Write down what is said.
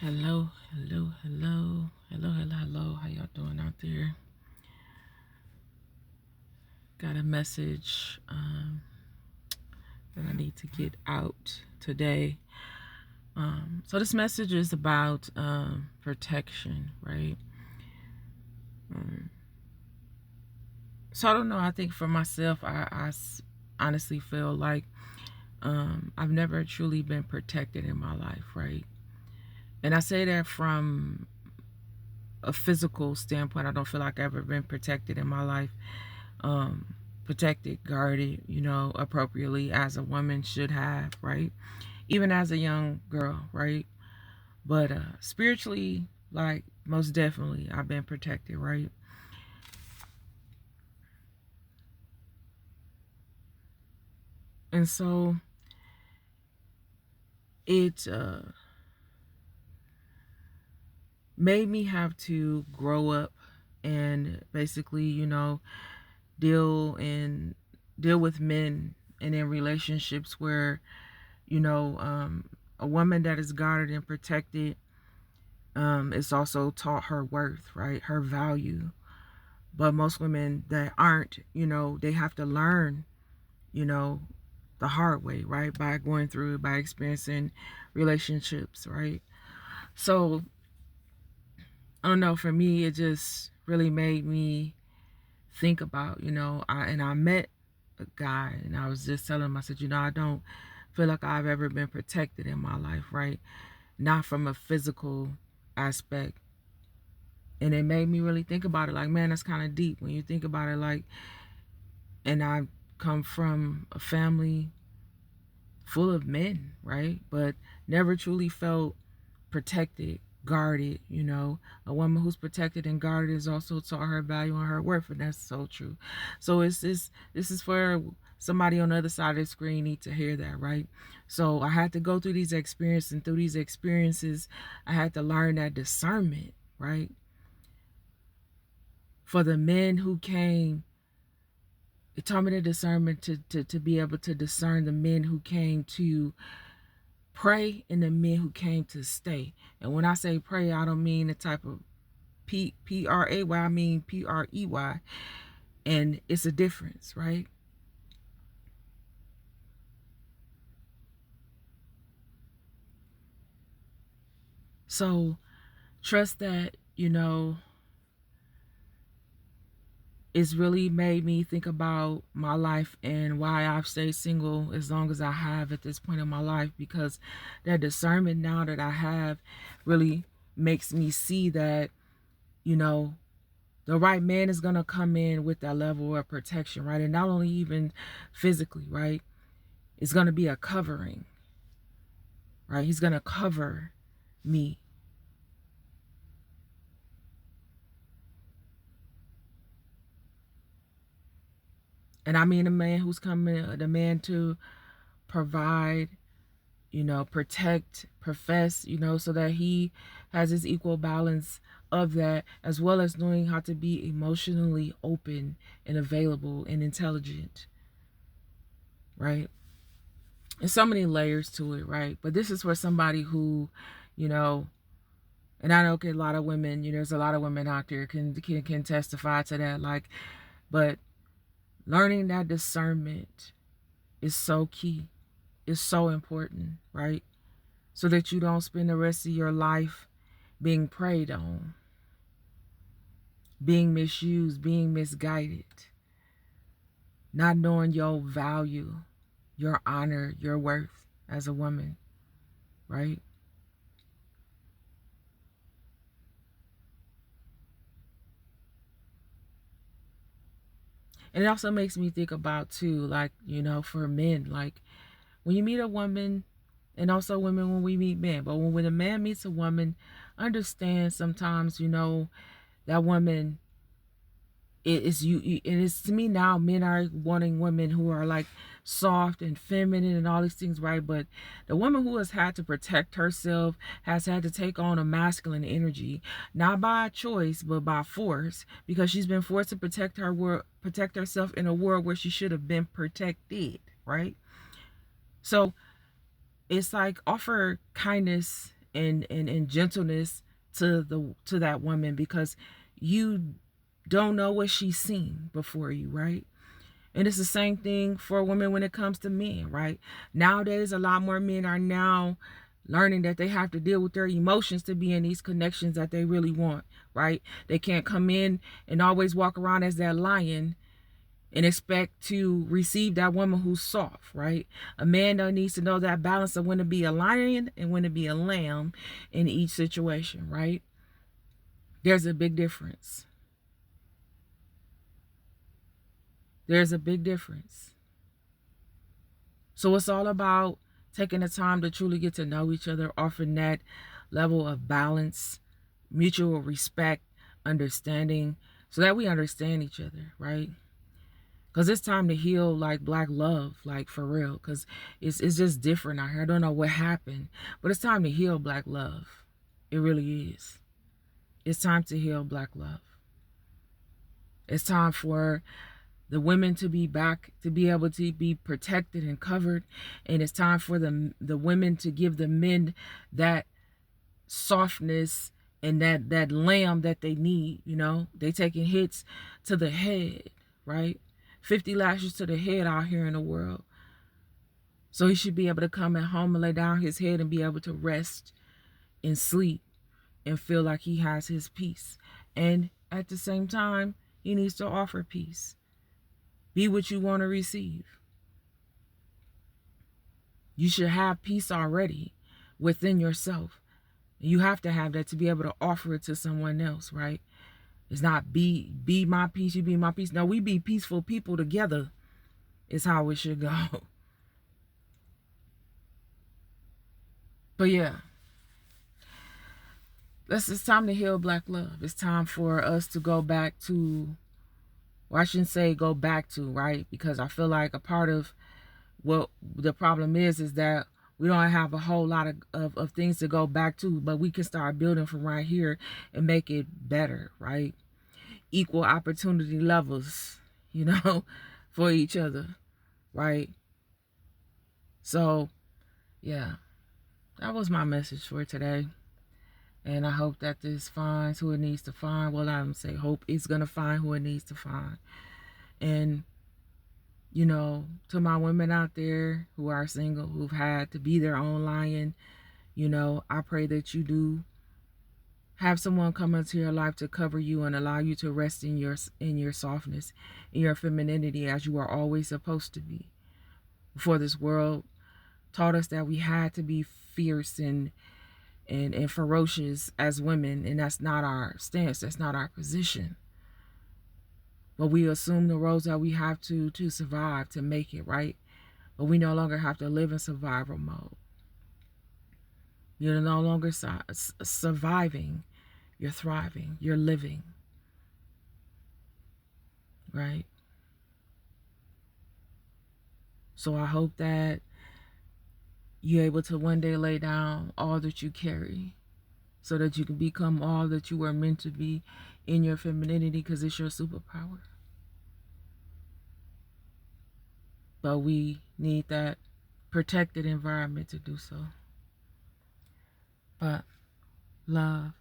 Hello, hello, hello, hello, hello, hello. How y'all doing out there? Got a message that I need to get out today. So this message is about protection, right? Um, so I don't know. I think for myself, I honestly feel like I've never truly been protected in my life, right? And I say that from a physical standpoint. I don't feel like I've ever been protected in my life. Um, Protected, guarded, appropriately as a woman should have, right? Even as a young girl, right? But spiritually, like most definitely, I've been protected, right? And so it made me have to grow up and basically, deal and deal with men and in relationships where, you know, um, a woman that is guarded and protected is also taught her worth, right? Her value. But most women that aren't, they have to learn, you know, the hard way, right? By going through, by experiencing relationships, right? So, I don't know, for me, it just really made me think about, I met a guy and I was just telling him, I said, I don't feel like I've ever been protected in my life, right? Not from a physical aspect. And it made me really think about it. Like, man, that's kind of deep when you think about it. Like, and I come from a family full of men, right? But never truly felt protected, guarded. A woman who's protected and guarded is also taught her value and her worth, and that's so true. So this is for somebody on the other side of the screen need to hear that, right? So I had to go through these experiences, and through these experiences, I had to learn that discernment, right? For the men who came, it taught me the discernment to be able to discern the men who came to pray and the men who came to stay. And when I say pray, I don't mean the type of P-R-A-Y, I mean P-R-E-Y. And it's a difference, right? So trust that, it's really made me think about my life and why I've stayed single as long as I have at this point in my life, because that discernment now that I have really makes me see that, you know, the right man is going to come in with that level of protection, right? And not only even physically, right? It's going to be a covering, right? He's going to cover me. And I mean, a man who's coming, the man to provide, protect, profess, so that he has his equal balance of that, as well as knowing how to be emotionally open and available and intelligent, right? There's so many layers to it, right? But this is for somebody who, you know, and I know a lot of women, there's a lot of women out there can testify to that. Like, but learning that discernment is so key. It's so important, right? So that you don't spend the rest of your life being preyed on, being misused, being misguided, not knowing your value, your honor, your worth as a woman, right? And it also makes me think about too, like, for men, like when you meet a woman, and also women when we meet men, but when a man meets a woman, understand sometimes, that woman, it is and it's, to me now, men are wanting women who are like soft and feminine and all these things, right? But the woman who has had to protect herself has had to take on a masculine energy, not by choice but by force, because she's been forced to protect herself in a world where she should have been protected, right? So it's like offer kindness and gentleness to that woman, because you don't know what she's seen before you, right? And it's the same thing for women when it comes to men, right? Nowadays, a lot more men are now learning that they have to deal with their emotions to be in these connections that they really want, right? They can't come in and always walk around as that lion and expect to receive that woman who's soft, right? A man though needs to know that balance of when to be a lion and when to be a lamb in each situation, right? There's a big difference. There's a big difference. So it's all about taking the time to truly get to know each other, offering that level of balance, mutual respect, understanding, so that we understand each other, right? Because it's time to heal, like, Black love, like, for real. Because it's just different out here. I don't know what happened, but it's time to heal Black love. It really is. It's time to heal Black love. It's time for the women to be back, to be able to be protected and covered. And it's time for the women to give the men that softness and that lamb that they need. You know, they taking hits to the head, right? 50 lashes to the head out here in the world. So he should be able to come at home and lay down his head and be able to rest and sleep and feel like he has his peace. And at the same time, he needs to offer peace. Be what you want to receive. You should have peace already within yourself. You have to have that to be able to offer it to someone else, right? It's not be my peace, you be my peace. No, we be peaceful people together is how it should go. But yeah, it's time to heal Black love. It's time for us to go back to, well, I shouldn't say go back to, right? Because I feel like a part of what the problem is that we don't have a whole lot of things to go back to, but we can start building from right here and make it better, right? Equal opportunity levels, you know, for each other, right? So, yeah, that was my message for today. And I hope that this finds who it needs to find. Well, I don't say hope. It's going to find who it needs to find. And, you know, to my women out there who are single, who've had to be their own lion, you know, I pray that you do have someone come into your life to cover you and allow you to rest in your softness, in your femininity, as you are always supposed to be. Before this world taught us that we had to be fierce and ferocious as women, and that's not our stance, that's not our position. But we assume the roles that we have to survive, to make it, right? But we no longer have to live in survival mode. You're no longer surviving, you're thriving, you're living, right? So I hope that you're able to one day lay down all that you carry so that you can become all that you were meant to be in your femininity, because it's your superpower. But we need that protected environment to do so. But love.